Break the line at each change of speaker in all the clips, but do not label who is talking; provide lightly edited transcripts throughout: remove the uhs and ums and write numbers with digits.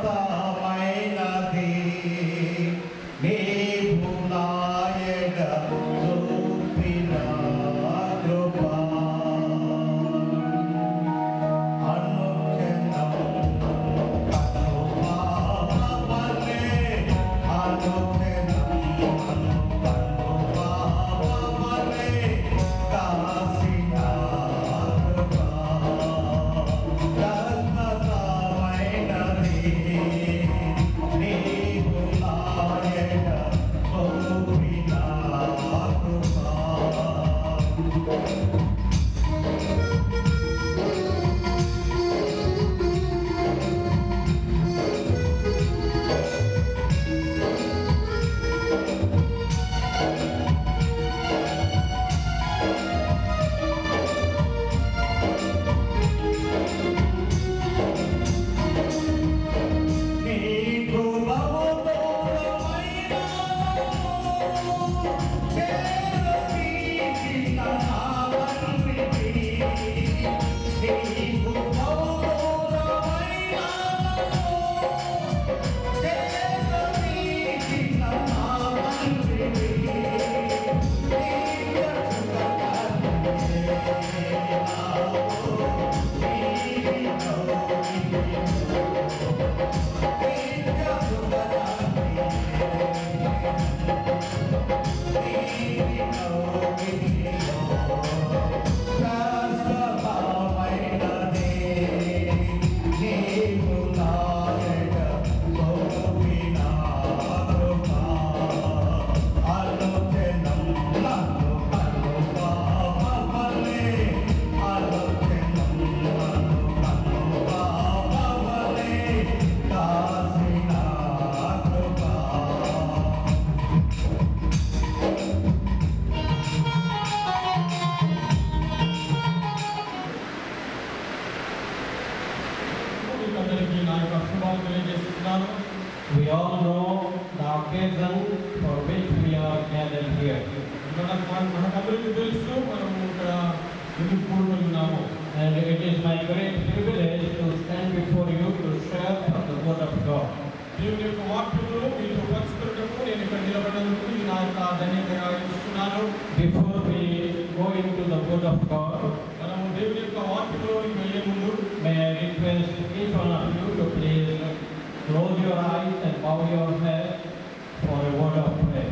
శాశ్వతమైనది నీవు నాయన చూపిన కృప అనుక్షణం కనుపాపలే అనుక్షణం కనుపాపలే కాసిన కృప శాశ్వతమైనది నీవు నాయన చూపిన కృప నీకు బహుదూరమైన చేరదీసిన నావల్లివి నీకు బహుదూరమైన చేరదీసిన నావల్లివి
We all know the occasion for which we are gathered here. And it is my great privilege to stand before you to share the word of God. Before we go into the word of God, may I request each one of you to please close your eyes and bow your head for a word of prayer.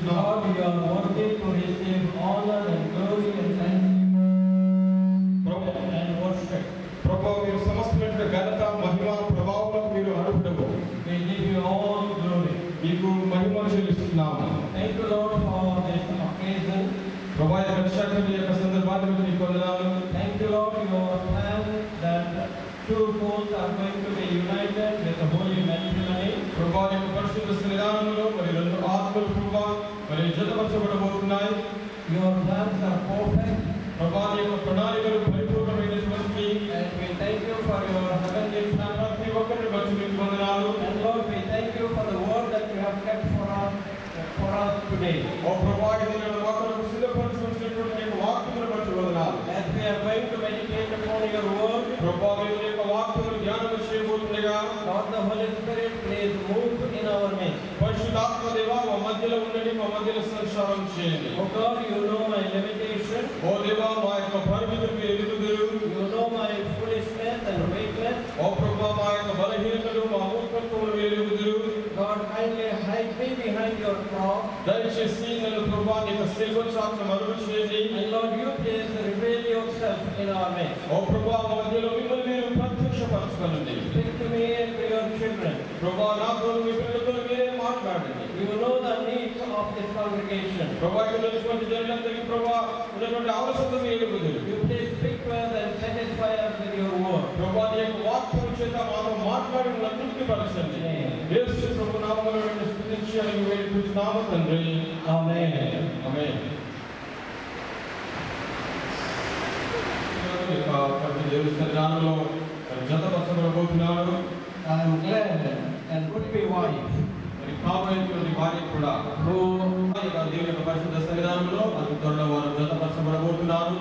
God, you are worthy to receive honor and glory and thanksgiving and worship. We give you all glory. Thank you, Lord, for this occasion. Thank you, Lord, your plan that two souls are going to be united with the holy matrimony. Your plans are perfect. And we thank you for your heavenly plan. And Lord, we thank you for the word that you have kept for us today. As we are going to meditate upon your word, Lord, the Holy Spirit, please move in our midst. Oh God, you know my limitation. You know my foolishness and weakness. God, kindly hide me behind your cross. And Lord, you please reveal yourself in our midst. Speak to me and to your children. You know the needs of this congregation. You please speak to us and satisfy us with your word. Amen. Amen. I am glad and would be wife కాబోయేటువంటి వారికి కూడా దేవుని యొక్క పరిశుద్ధ సన్నిధానంలో మనకు త్వరలో వారు జతపరచబడబోతున్నారు.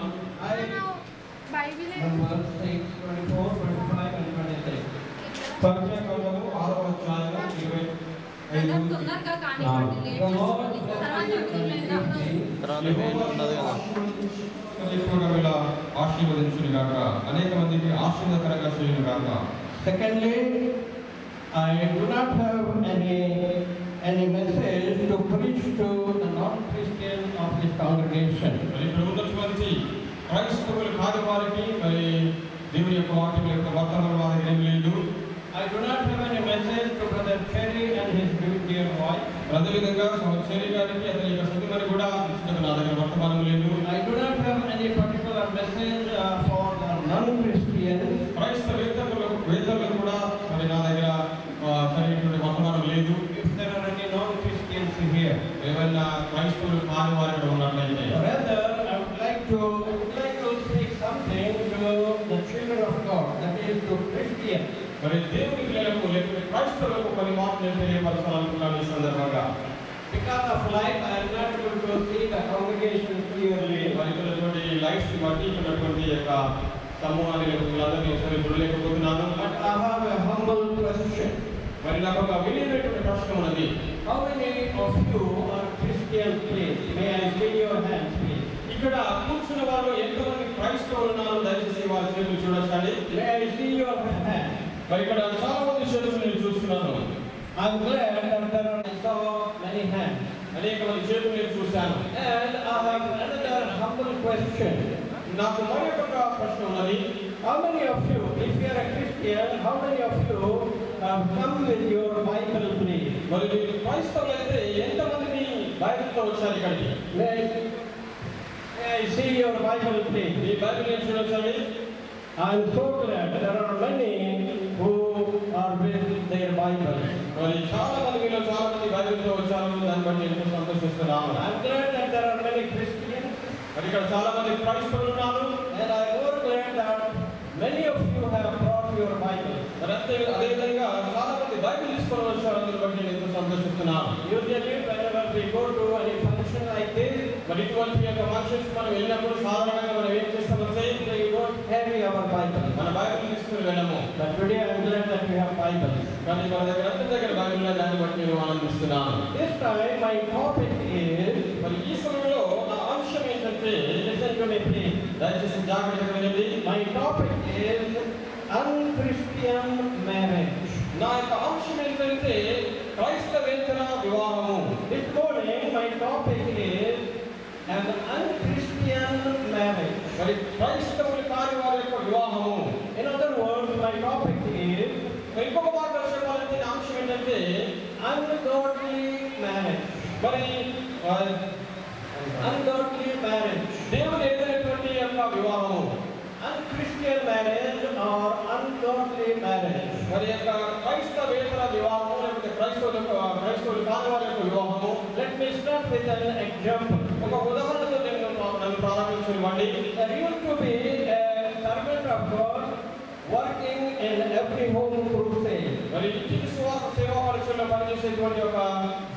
Numbers 8, 24, 25 and 26. సంఖ్యాకాండము 6వ అధ్యాయము 25 ఆశీర్వదించునుగాక, అనేక మందికి ఆశీర్వాదకరంగా చేయునుగాక. Secondly, I do not have any message to preach to the non-Christian of this congregation. మరి ప్రభుత్వమంతి క్రైస్తవుల కాని వారికి మరి దేవుని యొక్క వాక్యం యొక్క వర్తమాన వారికి ఏమీ లేదు. I do not have any message to Brother Cherry and his dear wife. అదేవిధంగా చెర్రీ గారికి అతని యొక్క సతీమణి కూడా నా దగ్గర వర్తమానం లేదు. I do not have any particular message for the non-Christians. క్రైస్తవేతరులకు కూడా మరి నా దగ్గర సరైనటువంటి వర్తమానం లేదు. If there are any non-Christians here, ఏమైనా క్రైస్తవులు కాని వారు ఇక్కడ ఉన్నట్లయితే, rather I would like to speak something to the children of God, that is to Christians. మరి దేవుని పిల్లలకు లేకపోతే క్రైస్తవులకు కొన్ని మాటలు తెలియపరచాలనుకున్నాను ఈ సందర్భంగా. Because of light, I am not able to see the congregation clearly. మరి ఇక్కడటువంటి లైట్స్ బట్టి ఇక్కడటువంటి యొక్క సమూహాన్ని లేకపోతే ఒకసారి చూడలేకపోతున్నాను. But I have a humble question. మరి నాకు ఒక వినీతమైన ప్రశ్న ఉన్నది. How many of you are Christians, please? May I see your hands, please? ఇక్కడ కూర్చున్న వారు ఎంతమంది క్రైస్తవులు ఉన్నారు? దయచేసి వారి చేతులు చూడండి. May I see your hands? మరి ఇక్కడ చాలా మంది చేతులు నేను చూస్తున్నాను. I am glad that there are so many hands. అనేక మంది చేతులు నేను చూశాను. And I have another humble question. నాకు మరొక ప్రశ్న ఉన్నది. How many of you, if you are a Christian, how many of you have come with your Bible, please? మరి మీరు క్రైస్తవులైతే ఎంతమంది బైబిల్తో వచ్చారు ఇక్కడికి? May I see your Bible, please? Me Bible నేను చూడండి. I am so glad there are many who are with their Bible. మరి చాలా మంది మీలో చాలా మంది బైబిల్తో వచ్చారు. దాన్ని బట్టి ఎంతో సంతోషిస్తున్నాను. I am glad that there are many Christians. మరి ఇక్కడ చాలా మంది క్రైస్తవులు ఉన్నారు. And I am more glad that many of you have brought your Bible. మరి అదేవిధంగా చాలా మంది బైబిల్ తీసుకొని వచ్చారు. అందుని బట్టి నేను ఎంతో సంతోషిస్తున్నాను. Usually whenever we go to any function like this, మరి ఇటువంటి యొక్క ఫంక్షన్స్ మనం వెళ్ళినప్పుడు సాధారణంగా మనం ఏం చేస్తామంటే we don't carry our Bible. మన బైబిల్ తీసుకొని వెళ్ళము. But today I am glad that we have Bible. కానీ మన దగ్గర బైబిల్ ఉన్న దాన్ని బట్టి నేను ఆనందిస్తున్నాను. This time my topic is, మరి ఈ సమయంలో నా అంశం ఏంటంటే, listen to me please. దయచేసి జాగ్రత్తగా వినండి. My topic is unchristian marriage. నా యొక్క అంశం ఏంటంటే క్రైస్తవేతర వివాహము. This morning my topic is an unchristian marriage. మరి క్రైస్తవుల కాని వారి యొక్క వివాహము. In other words, my topic is, ఇంకొక మాటలో చెప్పాలంటే నా అంశం ఏంటంటే ungodly marriage. మరి ungodly marriage, దేవుని ఎదురైనటువంటి యొక్క వివాహము. Unchristian marriage or ungodly marriage. మరి యొక్క క్రైస్తవేతర వివాహము లేకపోతే క్రైస్తవులు కాని వారి యొక్క వివాహము. Let me start with an example. ఒక ఉదాహరణతో నేను ప్రారంభించనివ్వండి. There used to be a servant of God working in every home crusade. మరి ఇంటికి సువార్త సేవా పరిచర్యలో పనిచేసేటువంటి ఒక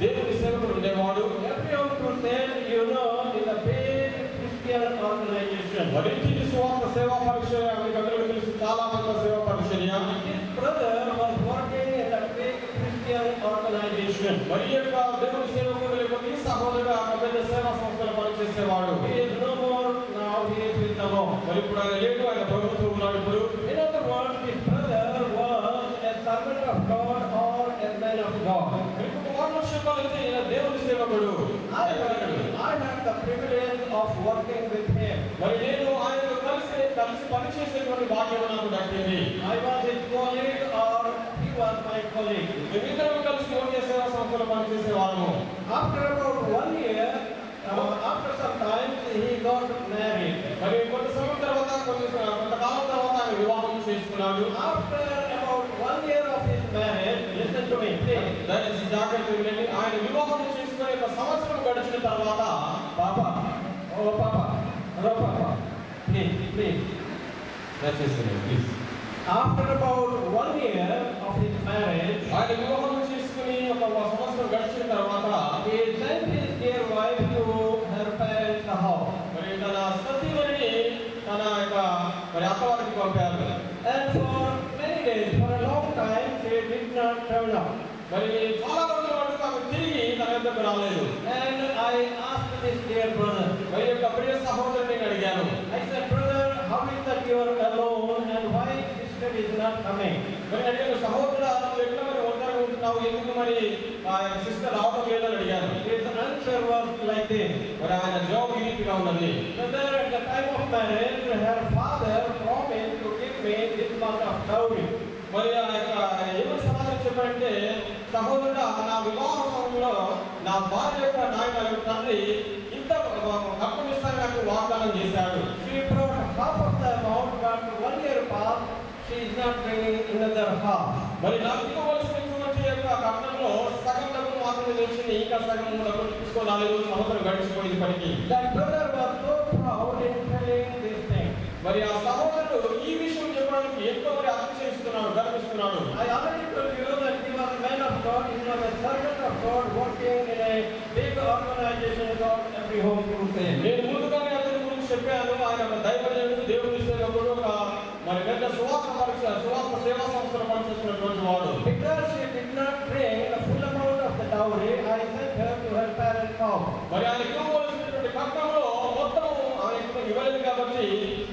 దేవుని సేవకుడు ఉండేవాడు. Every home crusade, you know, is a big Christian organization. మరి ఇంటికి సువార్త సేవా పరిచర్య మీకు అందరికీ తెలుసు, చాలా మంది సేవా పరిచర్య. His brother was working in that big Christian organization. మరి యొక్క దేవుని సేవకుడు లేకపోతే ఈ సహోదరుడు ఆ పెద్ద సేవా సంస్థలో పనిచేసేవాడు. He is no more now, he is with the Lord. మరి ఇప్పుడు ఆయన లేడు, ఆయన ప్రభుత్వం ఉన్నాడు ఇప్పుడు. In other words, his brother was a servant of God or a man of God. దేవుని సేవకుడు. I had the privilege of working with him. మరి నేను ఆయనతో కలిసి పనిచేసేటువంటి భాగ్యం నాకు దక్కింది. I was his colleague or he was my colleague. మేమిద్దరం కలిసి ఒకే సేవా సంస్థలో పనిచేసేవాళ్ళము. After about 1 year, after some time he got married. మరి కొంత సమయం తర్వాత కొంతకాలం తర్వాత ఆయన వివాహం చేసుకున్నాడు. After about 1 year of his marriage, listen to me please. దయచేసి జాగ్రత్తగా వినండి. ఆయన వివాహం చేసుకుని ఒక సంవత్సరం గడిచిన తర్వాత పాపా హలో పాపా ప్లీజ్ దయచేసి please. After about 1 year of his marriage, ఆయన వివాహం చేసుకుని చేసుకుని ఒక సంవత్సరం గడిచిన తర్వాత he sent his dear wife to her parents' house. మరి తన సతీమణిని తన యొక్క మరి అత్తవారికి పంపారు. And for many days, for a long time, she did not turn up. మరి చాలా రోజుల వరకు ఆమె తిరిగి తన వద్దకు రాలేదు. And I asked this dear brother, మరి యొక్క ప్రియ సహోదరుని అడిగాను. I said, brother, how is that you are alone and why sister is not coming? మరి అడిగాను, సహోదరుడా నువ్వు ఎట్లా మరి ఒంటరిగా ఉంటున్నావు, ఎందుకు మరి ఆ సిస్టర్ రావడం లేదని అడిగాను. His answer was like this. మరి ఆయన జవాబు ఈ రీతిగా ఉన్నది. Brother, at the time of marriage, her father promised to give me this much of dowry. మరి ఆ యొక్క ఏమని సమాధానం చెప్పారంటే, సహోదరుడా నా వివాహ సమయంలో నా భార్య యొక్క నాయన తండ్రి ఇంత కట్నం ఇస్తానని నాకు వాగ్దానం చేశాడు. She brought half of the amount, but 1 year passed, she is not bringing another half. మరి నాకు ఇవ్వవలసినటువంటి యొక్క కట్నంలో సగం డబ్బు మాత్రమే తెలిసింది, ఇంకా సగం డబ్బు తీసుకోలేదు. సంవత్సరం గడిచిపోయింది పనికి. That brother was so proud in telling this thing. మరి ఆ సహోదరుడు ఈ విషయం చెప్పడానికి ఎంతో మరి అతిశయిస్తున్నాడు, గర్విస్తున్నాడు. I already told you that he was a man of God, he was a servant of God, working in a big organization called Every Home Crusade. నేను ముందుగానే అతని గురించి చెప్పాను. ఆయన ఒక దైవజనుడు, దేవుని సేవకుడు, ఒక మరి పెద్ద సువార్త సేవా సంస్థలో పనిచేస్తున్నటువంటి వాడు. Because she did not bring the full amount of the dowry, I sent her to her parents' house. మరి ఆయన ఇవ్వవలసినటువంటి కట్నంలో మొత్తం ఆయన ఇవ్వలేదు కాబట్టి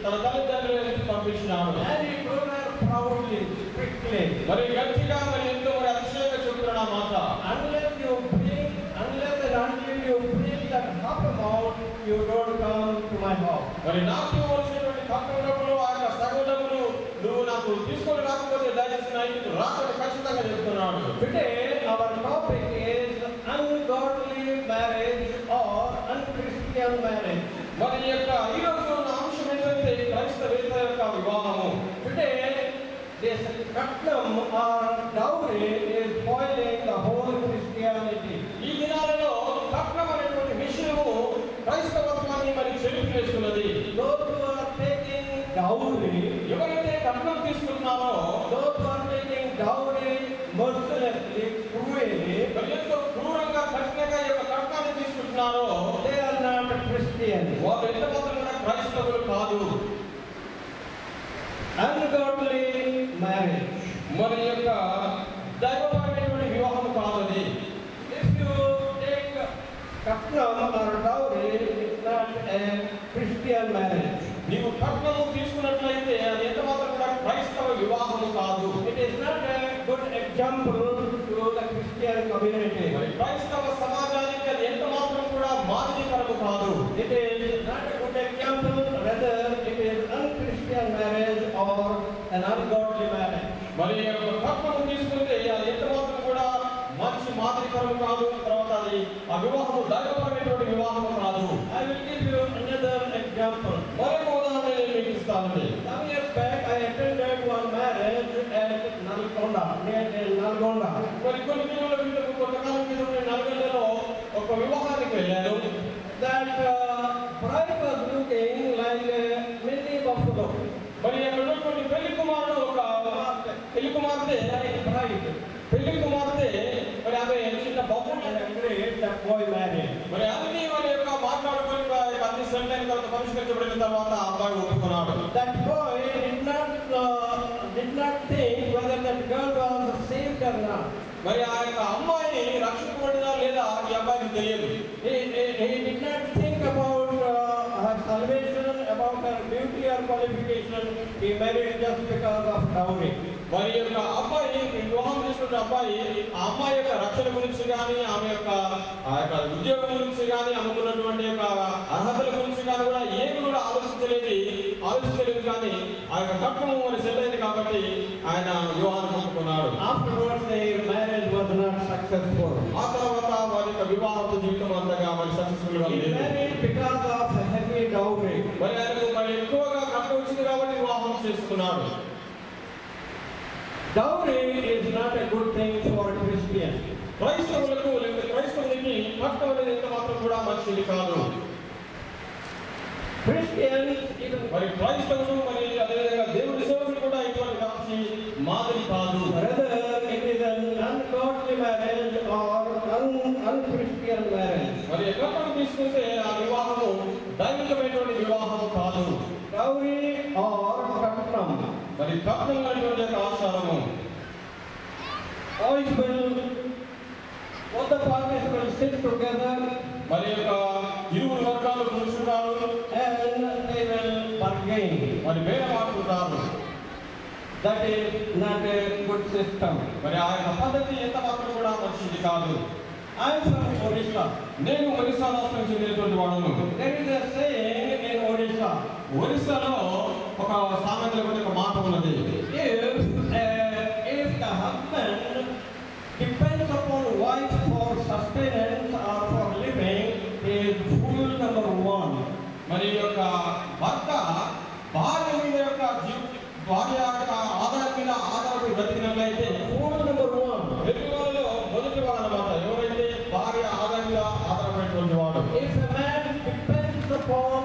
తన తల్లిదండ్రులను పంపించినాడు. And he told her proudly, strictly. మరి గట్టిగా మరి ఎంతో మరి అతిశయంగా చెప్తున్నాడు ఆ మాట. Unless and until you bring that half amount, you don't come to my house. మరి నాకు ఇవ్వాల్సినటువంటి కట్నం డబ్బులు ఆ యొక్క సగం డబ్బులు నువ్వు నాకు తీసుకొని రాకపోతే దయచేసి నా ఇంటికి రాకని ఖచ్చితంగా చెప్తున్నాడు. Today our topic is ungodly marriage or unchristian marriage. మరి యొక్క ఈ రోజు ఉన్న అంశం ఏంటంటే క్రైస్తవేతర యొక్క వివాహము. Today this katnam or dowry is spoiling the whole Christianity. ఈ దినాలలో కట్నం అనేటువంటి విషయము క్రైస్తవత్వాన్ని మరి చెరిపివేస్తున్నది. Those who are taking dowry, ఎవరైతే కట్నం తీసుకుంటున్నారో, those who are taking dowry mercilessly, cruelly, మరి ఎంతో క్రూరంగా కఠినంగా యొక్క కట్నాన్ని తీసుకుంటున్నారో, they are not Christians. వారు ఎంత మాత్రం కూడా క్రైస్తవులు కాదు. Ungodly marriage, మరి యొక్క దైవపరమైనటువంటి వివాహం కాదు. If you take katnam or dowry, it's not a Christian marriage. నీవు కట్నము తీసుకున్నట్లయితే అది ఎంత మాత్రం కూడా క్రైస్తవ వివాహము కాదు. It is not a good example to the Christian community. మరి క్రైస్తవ సమాజానికి అది ఎంత మాత్రం కూడా మాదిరికరము కాదు. It is not a good example, rather it is unchristian marriage or an ungodly marriage. మరి కట్నము తీసుకుంటే అది ఎంత మాత్రం కూడా మంచి మాదిరికరము కాదు. తర్వాత అది ఆ వివాహము దైవపరమైనటువంటి వివాహము కాదు. I will give you another example. మరొక ఉదాహరణ నేను మీకు ఇస్తానండి. Some years back I attended one marriage at Nalgonda, near Nalgonda. కొన్ని దినాల క్రితం కొంతకాలం క్రితం నేను నల్గొండలో ఒక వివాహానికి వెళ్ళాను. That bride was looking like a mini buffalo. మరి అక్కడ ఉన్నటువంటి పెళ్లి కుమారుడు ఒక పెళ్లి కుమార్తె పెళ్లి కుమార్తె మరి ఆమె చిన్న బొమ్మ బాయ్ మ్యారేజ్. మరి అన్ని వారి యొక్క మాట్లాడుకొని అన్ని సెండ్ అయిన తర్వాత పరిష్కరించబడిన తర్వాత అబ్బాయి ఒప్పుకున్నాడు. That boy did not think whether that girl was saved or not. మరి ఆ యొక్క అమ్మాయి రక్షించబడినా లేదా ఈ అబ్బాయికి తెలియదు. He did not think about her salvation, about her beauty or qualification. He married just because of dowry. మరి యొక్క అబ్బాయి వివాహం చేసుకున్న అబ్బాయి ఆ అమ్మాయి యొక్క రక్షణ గురించి కానీ ఆమె యొక్క ఆ యొక్క ఉద్యోగం గురించి కానీ ఆమెకున్నటువంటి యొక్క అర్హతల గురించి కానీ కూడా ఏమి కూడా ఆలోచించలేదు కానీ ఆ యొక్క కట్నము మరి సెట్ అయింది కాబట్టి ఆయన వివాహాన్ని ఒప్పుకున్నాడు. Afterwards their marriage was not successful. ఆ తర్వాత వారి యొక్క వివాహ జీవితం అంతగా మరి సక్సెస్ఫుల్ గా లేదు. Because of heavy dowry. మరి ఆయనకు మరి ఎక్కువగా కట్నం వచ్చింది కాబట్టి వివాహం చేసుకున్నాడు. Dowry is not a good thing for a Christian. క్రైస్తవులకు లేదా క్రైస్తవునికి కట్నం అనేది ఎంత మాత్రం కూడా మంచిది కాదు. Christians, మరి క్రైస్తవులు మరి అదేవిధంగా దేవుని సేవకులు కూడా ఇటువంటి మంచి మాదిరి కాదు. Rather it is an ungodly marriage మరి కఠినమైనటువంటి యొక్క ఆచారము.
Boys will, both the parties will sit together
మరి యొక్క ఇరువురు వర్గాలు కూర్చుంటారు,
and they will bargain.
మరి బేరమాడుతుంటారు.
That is not a good system.
మరి ఆ యొక్క పద్ధతి ఎంత మాత్రం కూడా మంచిది కాదు.
I am from Odisha.
నేను ఒరిస్సా రాష్ట్రం చెందినటువంటి వాడును.
There is a saying in Odisha.
ఒరిస్సాలో ఒక సామెతలో ఒక మాట ఉన్నది.
If the husband depends upon wife for sustenance or for living, he is fool number one.
మరి యొక్క భర్త భార్య మీద యొక్క భార్య యొక్క ఆధారం మీద ఆధారపడి బ్రతికినట్లయితే
Fool number one.
వెలుగులలో మొదటి వాడు అన్నమాట. ఎవరైతే భార్య ఆధారం మీద ఆధారపడినటువంటి వాడు.
If a man depends upon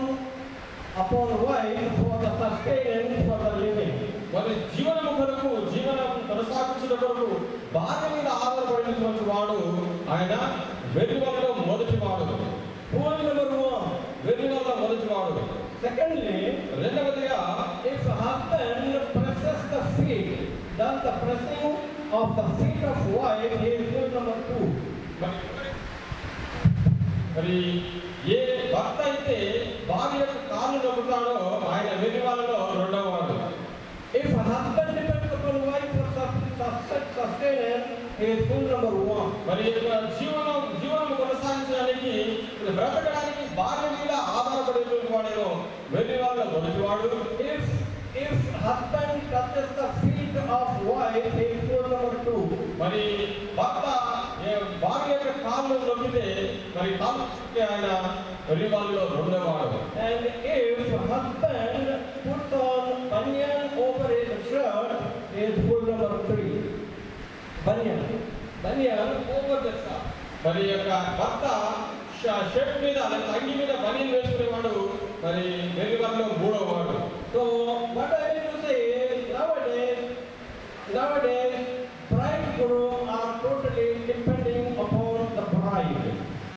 wife for the sustenance for the living,
మరి జీవనము కొరకు జీవనం కొనసాగించడం కొరకు భార్య మీద ఆధారపడినటువంటి వాడు ఆయన వెలుగులలో మొదటి వాడు.
fool number one.
వెలుగులలో మొదటి వాడు.
Secondly,
రెండవదిగా
if a husband presses the feet, does the pressing of the feet of wife, he is fool number two.
మరి ఏ భర్త అయితే భార్య యొక్క కాళ్ళు నొక్కుతాడో ఆయన వెలుగులలో రెండవ వాడు.
If a husband depends upon wife for sustenance, he is fool number one.
మరి జీవనం కొనసాగించడానికి బ్రతకడానికి భార్య మీద ఆధారపడేటువంటి వాడేమో వెలుగులలో మొదటి వాడు.
If husband touches the feet of wife, he is fool number two.
మరి భర్త భార్య యొక్క కాళ్ళు నొక్కితే మరి కాళ్ళు ఆయన వెలుగులలో రెండవ వాడు.
And if husband puts on banyan over his shirt, he is fool number three. Banyan over the shirt.
మరి యొక్క భర్త షర్ట్ మీద అంగి మీద బనీన్ వేసుకునేవాడు మరి వెలుగులలో మూడవ వాడు.
So what I mean to say is nowadays bridegroom